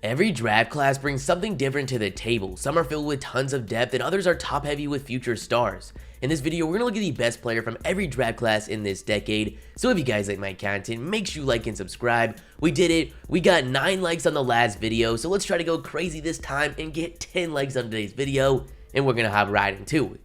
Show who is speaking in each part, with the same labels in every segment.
Speaker 1: Every draft class brings something different to the table. Some are filled with tons of depth and others are top heavy with future stars. In this video, we're going to look at the best player from every draft class in this decade. So if you guys like my content, make sure you like and subscribe. We did it. We got 9 likes on the last video. So let's try to go crazy this time and get 10 likes on today's video. And we're going to hop right into it.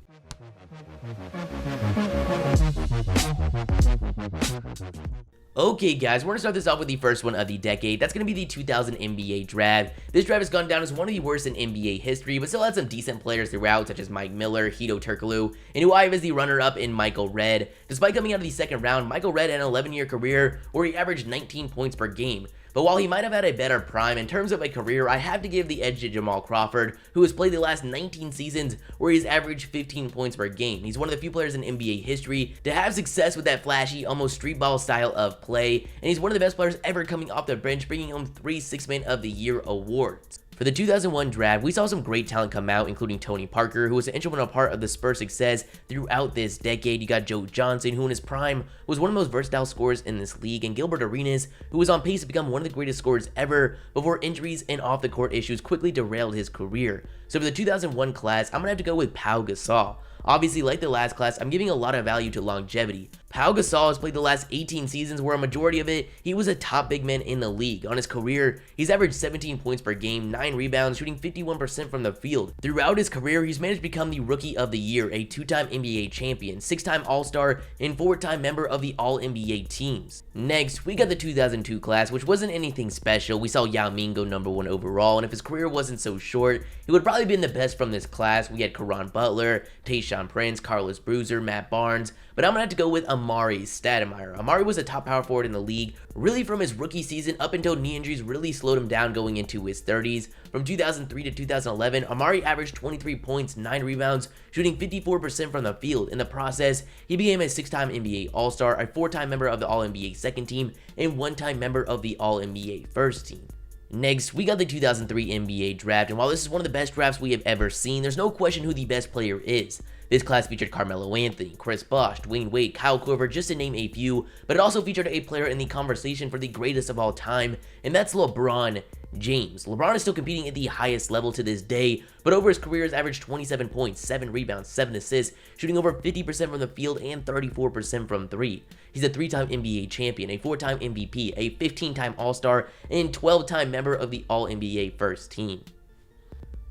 Speaker 1: Okay guys, we're going to start this off with the first one of the decade. That's going to be the 2000 NBA draft. This draft has gone down as one of the worst in NBA history, but still had some decent players throughout, such as Mike Miller, Hedo Turkoglu, and who I have as the runner-up in Michael Redd. Despite coming out of the second round, Michael Redd had an 11-year career where he averaged 19 points per game. But while he might have had a better prime in terms of a career, I have to give the edge to Jamal Crawford, who has played the last 19 seasons where he's averaged 15 points per game. He's one of the few players in NBA history to have success with that flashy, almost street ball style of play, and he's one of the best players ever coming off the bench, bringing home 3 Sixth-Man of the Year awards. For the 2001 draft, we saw some great talent come out, including Tony Parker, who was an integral part of the Spurs' success throughout this decade. You got Joe Johnson, who in his prime was one of the most versatile scorers in this league, and Gilbert Arenas, who was on pace to become one of the greatest scorers ever before injuries and off-the-court issues quickly derailed his career. So for the 2001 class, I'm going to have to go with Pau Gasol. Obviously, like the last class, I'm giving a lot of value to longevity. Pau Gasol has played the last 18 seasons where a majority of it, he was a top big man in the league. On his career, he's averaged 17 points per game, 9 rebounds, shooting 51% from the field. Throughout his career, he's managed to become the Rookie of the Year, a 2-time NBA champion, 6-time All-Star, and 4-time member of the All-NBA teams. Next, we got the 2002 class, which wasn't anything special. We saw Yao Ming go #1 overall, and if his career wasn't so short, he would probably been the best from this class. We had Caron Butler, Tayshaun Prince, Carlos Boozer, Matt Barnes, but I'm going to have to go with Amari Stoudemire. Amari was a top power forward in the league, really from his rookie season up until knee injuries really slowed him down going into his 30s. From 2003 to 2011, Amari averaged 23 points, 9 rebounds, shooting 54% from the field. In the process, he became a 6-time NBA All-Star, a 4-time member of the All-NBA second team, and 1-time member of the All-NBA first team. Next, we got the 2003 NBA draft, and while this is one of the best drafts we have ever seen, there's no question who the best player is. This class featured Carmelo Anthony, Chris Bosh, Dwyane Wade, Kyle Korver, just to name a few, but it also featured a player in the conversation for the greatest of all time, and that's LeBron James. LeBron is still competing at the highest level to this day, but over his career has averaged 27 points, 7 rebounds, 7 assists, shooting over 50% from the field and 34% from 3. He's a 3-time NBA champion, a 4-time MVP, a 15-time All-Star, and 12-time member of the All-NBA first team.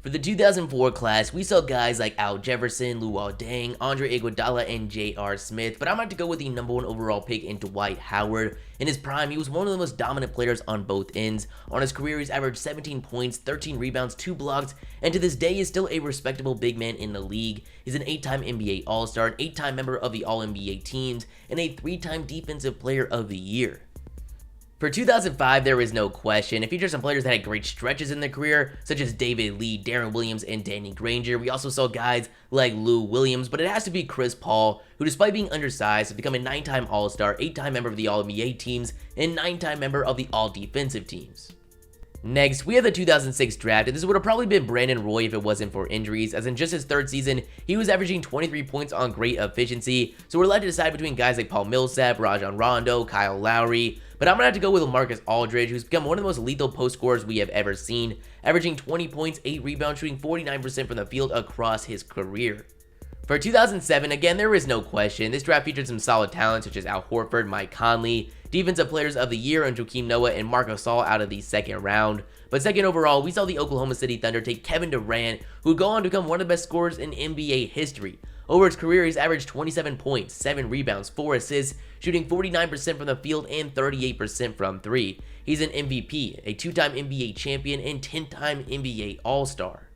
Speaker 1: For the 2004 class, we saw guys like Al Jefferson, Luol Deng, Andre Iguodala, and J.R. Smith, but I'm going to go with the #1 overall pick in Dwight Howard. In his prime, he was one of the most dominant players on both ends. On his career, he's averaged 17 points, 13 rebounds, 2 blocks, and to this day is still a respectable big man in the league. He's an 8-time NBA All-Star, an 8-time member of the All-NBA teams, and a 3-time Defensive Player of the Year. For 2005, there is no question. It features some players that had great stretches in their career, such as David Lee, Deron Williams, and Danny Granger. We also saw guys like Lou Williams, but it has to be Chris Paul, who despite being undersized, has become a 9-time All-Star, 8-time member of the All-NBA teams, and 9-time member of the All-Defensive teams. Next, we have the 2006 draft, and this would have probably been Brandon Roy if it wasn't for injuries, as in just his 3rd season, he was averaging 23 points on great efficiency, so we're left to decide between guys like Paul Millsap, Rajon Rondo, Kyle Lowry, but I'm going to have to go with LaMarcus Aldridge, who's become one of the most lethal post scorers we have ever seen, averaging 20 points, 8 rebounds, shooting 49% from the field across his career. For 2007, again, there is no question. This draft featured some solid talent such as Al Horford, Mike Conley, Defensive Players of the Year and Joakim Noah and Marc Gasol out of the 2nd round. But second overall, we saw the Oklahoma City Thunder take Kevin Durant, who would go on to become one of the best scorers in NBA history. Over his career, he's averaged 27 points, 7 rebounds, 4 assists, shooting 49% from the field and 38% from 3. He's an MVP, a 2-time NBA champion, and 10-time NBA All-Star.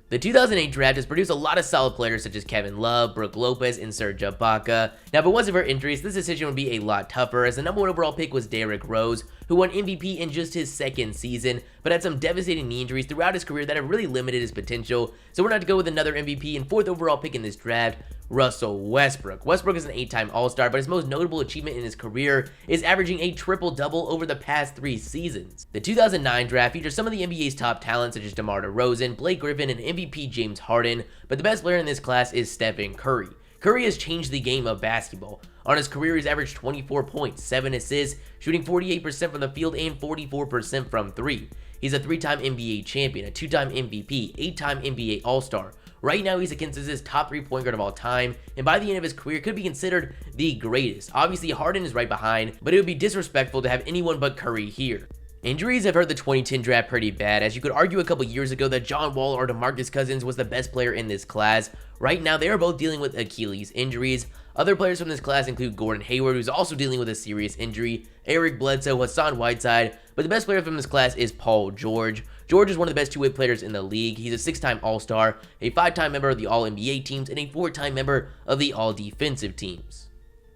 Speaker 1: The 2008 draft has produced a lot of solid players such as Kevin Love, Brook Lopez, and Serge Ibaka. Now, if it wasn't for injuries, this decision would be a lot tougher, as the #1 overall pick was Derrick Rose, who won MVP in just his 2nd season, but had some devastating knee injuries throughout his career that have really limited his potential. So we're going to have to go with another MVP and 4th overall pick in this draft, Russell Westbrook. Westbrook is an 8-time All-Star, but his most notable achievement in his career is averaging a triple-double over the past 3 seasons. The 2009 draft features some of the NBA's top talents such as DeMar DeRozan, Blake Griffin, and MVP James Harden, but the best player in this class is Stephen Curry. Curry has changed the game of basketball. On his career, he's averaged 24 points, 7 assists, shooting 48% from the field and 44% from 3. He's a 3-time NBA champion, a 2-time MVP, 8-time NBA All-Star. Right now, he's a consensus top 3 point guard of all time, and by the end of his career, could be considered the greatest. Obviously, Harden is right behind, but it would be disrespectful to have anyone but Curry here. Injuries have hurt the 2010 draft pretty bad, as you could argue a couple years ago that John Wall or DeMarcus Cousins was the best player in this class. Right now, they are both dealing with Achilles injuries. Other players from this class include Gordon Hayward, who's also dealing with a serious injury, Eric Bledsoe, Hassan Whiteside, but the best player from this class is Paul George. George is one of the best two-way players in the league. He's a 6-time All-Star, a 5-time member of the All-NBA teams, and a 4-time member of the All-Defensive teams.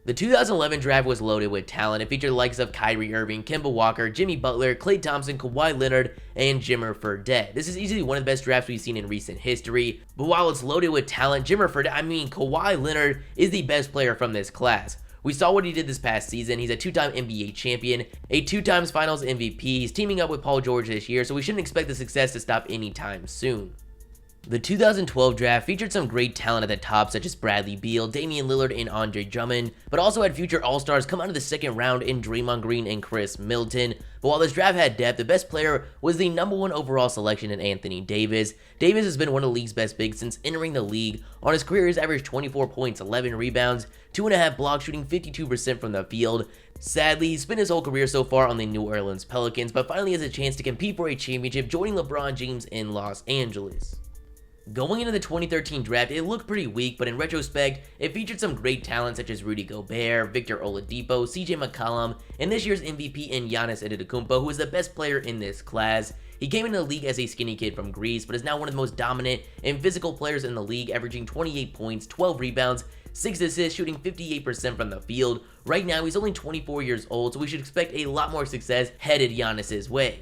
Speaker 1: The 2011 draft was loaded with talent. It featured the likes of Kyrie Irving, Kemba Walker, Jimmy Butler, Klay Thompson, Kawhi Leonard, and Jimmer Fredette. This is easily one of the best drafts we've seen in recent history. But while it's loaded with talent, Kawhi Leonard is the best player from this class. We saw what he did this past season. He's a 2-time NBA champion, a 2-times finals MVP. He's teaming up with Paul George this year, so we shouldn't expect the success to stop anytime soon. The 2012 draft featured some great talent at the top, such as Bradley Beal, Damian Lillard, and Andre Drummond, but also had future All-Stars come out of the second round in Draymond Green and Chris Middleton. But while this draft had depth, the best player was the #1 overall selection in Anthony Davis. Davis has been one of the league's best bigs since entering the league. On his career, he's averaged 24 points, 11 rebounds, 2.5 blocks, shooting 52% from the field. Sadly, he's spent his whole career so far on the New Orleans Pelicans, but finally has a chance to compete for a championship, joining LeBron James in Los Angeles. Going into the 2013 draft, it looked pretty weak, but in retrospect, it featured some great talent such as Rudy Gobert, Victor Oladipo, CJ McCollum, and this year's MVP in Giannis Antetokounmpo, who is the best player in this class. He came into the league as a skinny kid from Greece, but is now one of the most dominant and physical players in the league, averaging 28 points, 12 rebounds, 6 assists, shooting 58% from the field. Right now, he's only 24 years old, so we should expect a lot more success headed Giannis's way.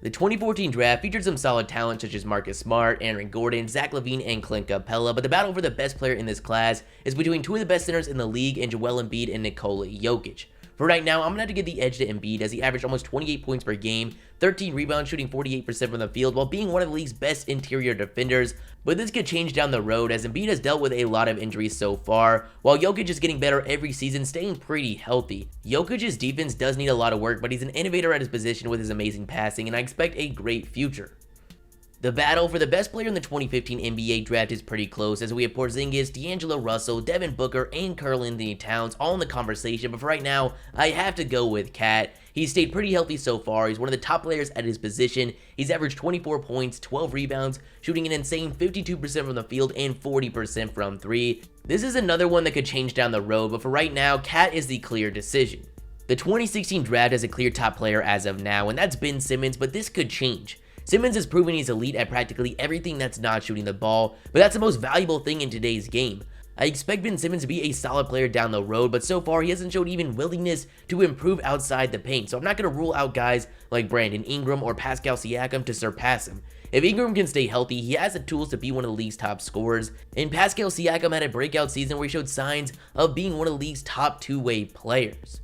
Speaker 1: The 2014 draft featured some solid talent such as Marcus Smart, Aaron Gordon, Zach LaVine, and Clint Capella, but the battle for the best player in this class is between two of the best centers in the league in Joel Embiid and Nikola Jokic. For right now, I'm going to have to give the edge to Embiid as he averaged almost 28 points per game, 13 rebounds, shooting 48% from the field, while being one of the league's best interior defenders. But this could change down the road as Embiid has dealt with a lot of injuries so far, while Jokic is getting better every season, staying pretty healthy. Jokic's defense does need a lot of work, but he's an innovator at his position with his amazing passing, and I expect a great future. The battle for the best player in the 2015 NBA draft is pretty close, as we have Porzingis, D'Angelo Russell, Devin Booker, and Karl-Anthony Towns all in the conversation, but for right now, I have to go with Cat. He's stayed pretty healthy so far. He's one of the top players at his position. He's averaged 24 points, 12 rebounds, shooting an insane 52% from the field and 40% from 3. This is another one that could change down the road, but for right now, Cat is the clear decision. The 2016 draft has a clear top player as of now, and that's Ben Simmons, but this could change. Simmons has proven he's elite at practically everything that's not shooting the ball, but that's the most valuable thing in today's game. I expect Ben Simmons to be a solid player down the road, but so far he hasn't showed even willingness to improve outside the paint, so I'm not going to rule out guys like Brandon Ingram or Pascal Siakam to surpass him. If Ingram can stay healthy, he has the tools to be one of the league's top scorers, and Pascal Siakam had a breakout season where he showed signs of being one of the league's top two-way players.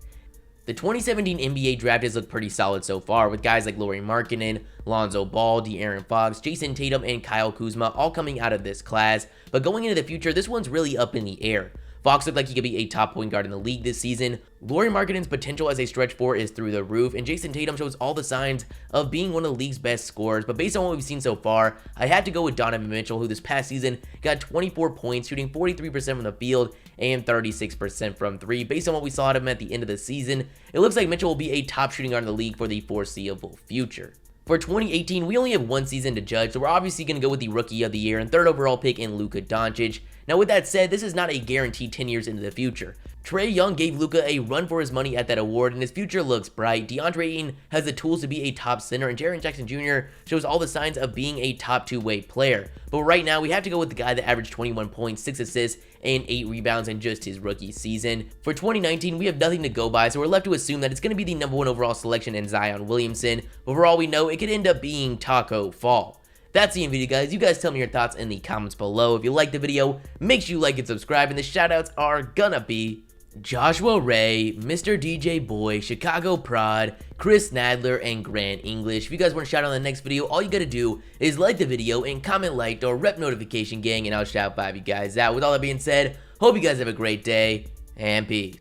Speaker 1: The 2017 NBA draft has looked pretty solid so far, with guys like Lauri Markkanen, Lonzo Ball, De'Aaron Fox, Jason Tatum, and Kyle Kuzma all coming out of this class, but going into the future, this one's really up in the air. Fox looked like he could be a top point guard in the league this season. Lauri Markkanen's potential as a stretch four is through the roof, and Jason Tatum shows all the signs of being one of the league's best scorers, but based on what we've seen so far, I had to go with Donovan Mitchell, who this past season got 24 points, shooting 43% from the field and 36% from 3. Based on what we saw at him at the end of the season, it looks like Mitchell will be a top shooting guard in the league for the foreseeable future. For 2018, we only have one season to judge, so we're obviously going to go with the Rookie of the Year and 3rd overall pick in Luka Doncic. Now with that said, this is not a guarantee 10 years into the future. Trae Young gave Luka a run for his money at that award, and his future looks bright. DeAndre Ayton has the tools to be a top center, and Jaren Jackson Jr. shows all the signs of being a top two-way player. But right now, we have to go with the guy that averaged 21 points, 6 assists, and 8 rebounds in just his rookie season. For 2019, we have nothing to go by, so we're left to assume that it's going to be the #1 overall selection in ZIon Williamson. But for all we know, it could end up being Taco Fall. That's the end video, guys. You guys tell me your thoughts in the comments below. If you liked the video, make sure you like and subscribe, and the shoutouts are gonna be Joshua Ray, Mr. DJ Boy, Chicago Prod, Chris Nadler, and Grant English. If you guys want to shout out in the next video, all you gotta do is like the video and comment liked or rep notification gang, and I'll shout 5 you guys out. With all that being said, hope you guys have a great day, and peace.